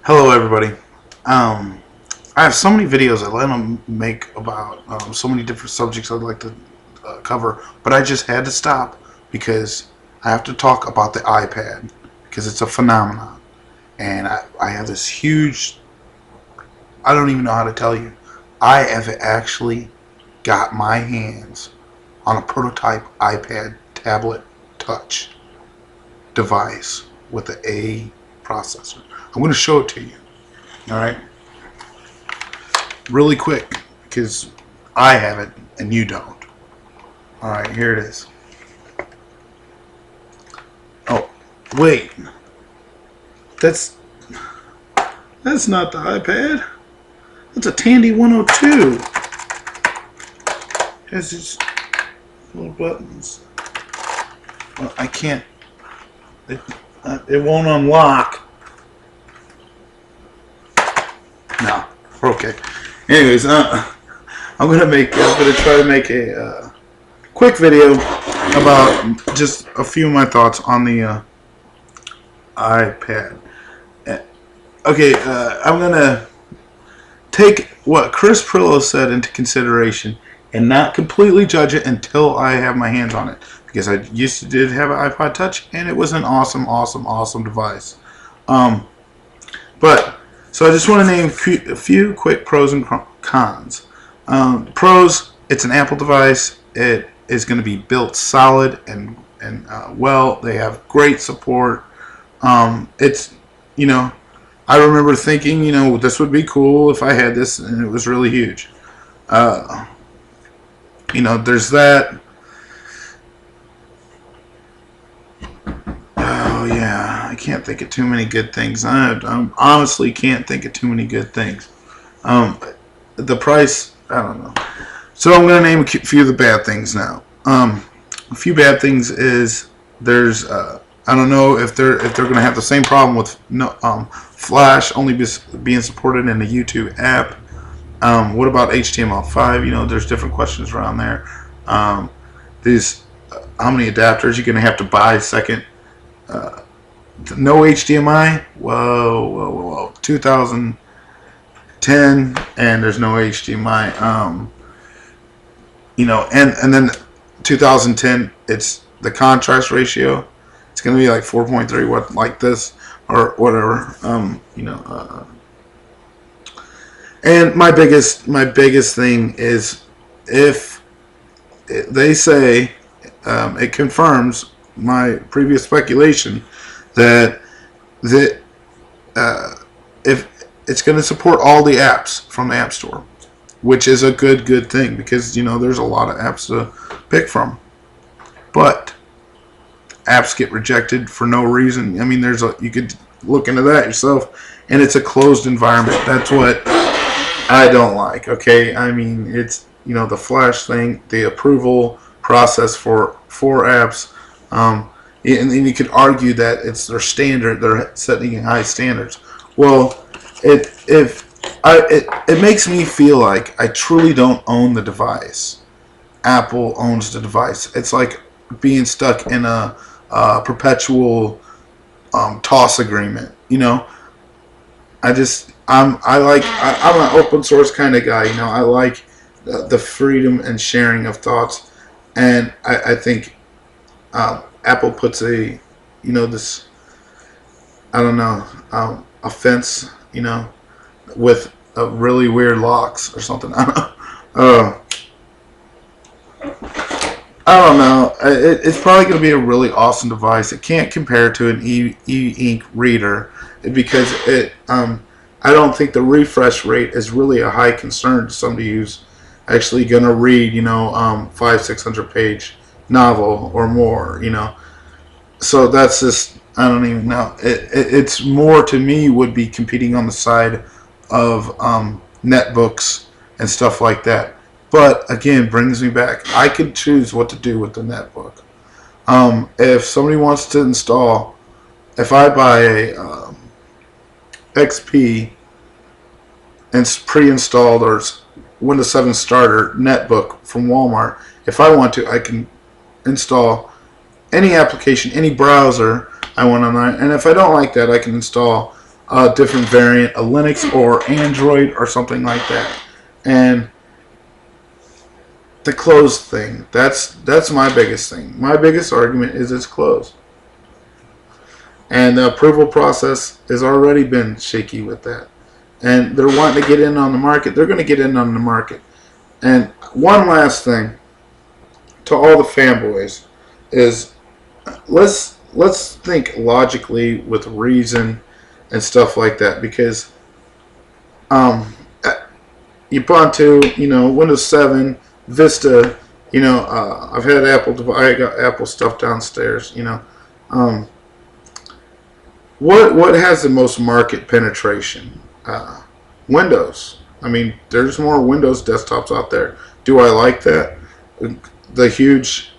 Hello, everybody. I have so many videos I let them make about so many different subjects I'd like to cover, but I just had to stop because I have to talk about the iPad because it's a phenomenon. And I have this huge, I don't even know how to tell you. I have actually got my hands on a prototype iPad tablet touch device with the A processor. I'm going to show it to you. All right, really quick because I have it and you don't. All right, here it is. Oh, wait, that's not the iPad. That's a Tandy 102. It has these little buttons. Well, I can't. It won't unlock. No. Okay. Anyways, I'm gonna try to make a quick video about just a few of my thoughts on the iPad. Okay, I'm gonna take what Chris Prillo said into consideration and not completely judge it until I have my hands on it, because I did have an iPod Touch and it was an awesome device. But so I just want to name a few quick pros and cons. Pros: it's an Apple device. It is going to be built solid and well. They have great support. It's I remember thinking this would be cool if I had this, and it was really huge. There's that. Oh yeah, I can't think of too many good things. I honestly can't think of too many good things. The price, I don't know. So I'm going to name a few of the bad things now. A few bad things is there's I don't know if they're going to have the same problem with Flash only being supported in the YouTube app. What about HTML5? There's different questions around there. These how many adapters you're going to have to buy? Second. No HDMI. Whoa. 2010, and there's no HDMI. And then 2010, it's the contrast ratio. It's gonna be like 4.3, like this or whatever. And my biggest thing is if they say it confirms my previous speculation that if it's going to support all the apps from the App Store, which is a good thing because there's a lot of apps to pick from, but apps get rejected for no reason. I mean, you could look into that yourself, and it's a closed environment. That's what I don't like. Okay, I mean it's the Flash thing, the approval process for apps. And you could argue that it's their standard; they're setting high standards. Well, it makes me feel like I truly don't own the device. Apple owns the device. It's like being stuck in a perpetual toss agreement. I'm an open source kind of guy. I like the freedom and sharing of thoughts, and I think. Apple puts a fence, with a really weird locks or something. I don't know. It's probably going to be a really awesome device. It can't compare to an e-ink reader because I don't think the refresh rate is really a high concern to somebody who's actually going to read 500-600 page novel or more. So that's just, I don't even know. It's more, to me, would be competing on the side of netbooks and stuff like that. But again, brings me back. I could choose what to do with the netbook. If somebody wants to install, if I buy a XP and pre-installed or Windows 7 starter netbook from Walmart, if I want to, I can install any application, any browser I want online. And if I don't like that, I can install a different variant, a Linux or Android or something like that. And the closed thing, that's my biggest thing. My biggest argument is it's closed. And the approval process has already been shaky with that. And they're wanting to get in on the market. They're going to get in on the market. And one last thing to all the fanboys is let's think logically with reason and stuff like that, because Ubuntu, Windows 7, Vista, I've had I got Apple stuff downstairs, what has the most market penetration? Windows. I mean, there's more Windows desktops out there. Do I like that? The huge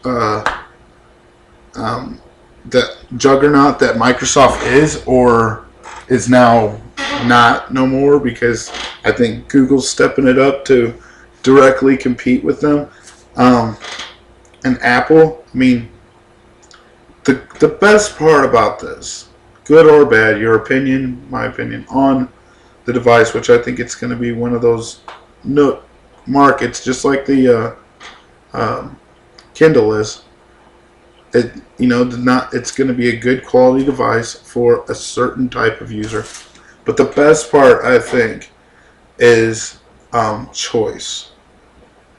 the juggernaut that Microsoft is, or is now not no more, because I think Google's stepping it up to directly compete with them. And Apple, I mean, the best part about this, good or bad, your opinion, my opinion, on the device, which I think it's going to be one of those markets, just like the Kindle is. It's going to be a good quality device for a certain type of user. But the best part, I think, is choice.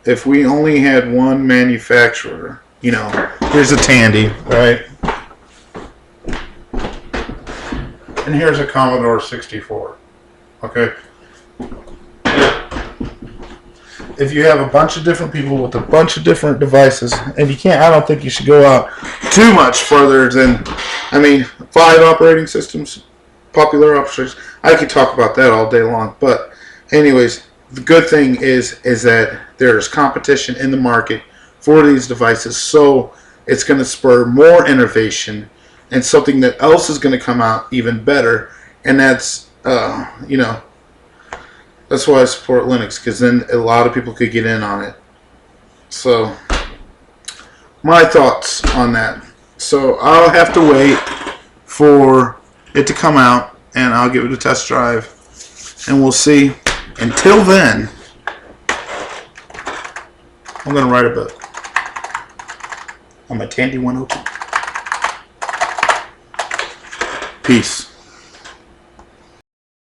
If we only had one manufacturer, here's a Tandy, right? And here's a Commodore 64. Okay. If you have a bunch of different people with a bunch of different devices, and I don't think you should go out too much further than, 5 operating systems, popular options. I could talk about that all day long. But anyways, the good thing is that there's competition in the market for these devices, so it's going to spur more innovation and something that else is going to come out even better. And that's, that's why I support Linux, because then a lot of people could get in on it. So, my thoughts on that. So, I'll have to wait for it to come out, and I'll give it a test drive, and we'll see. Until then, I'm going to write a book on my Tandy 102. Peace.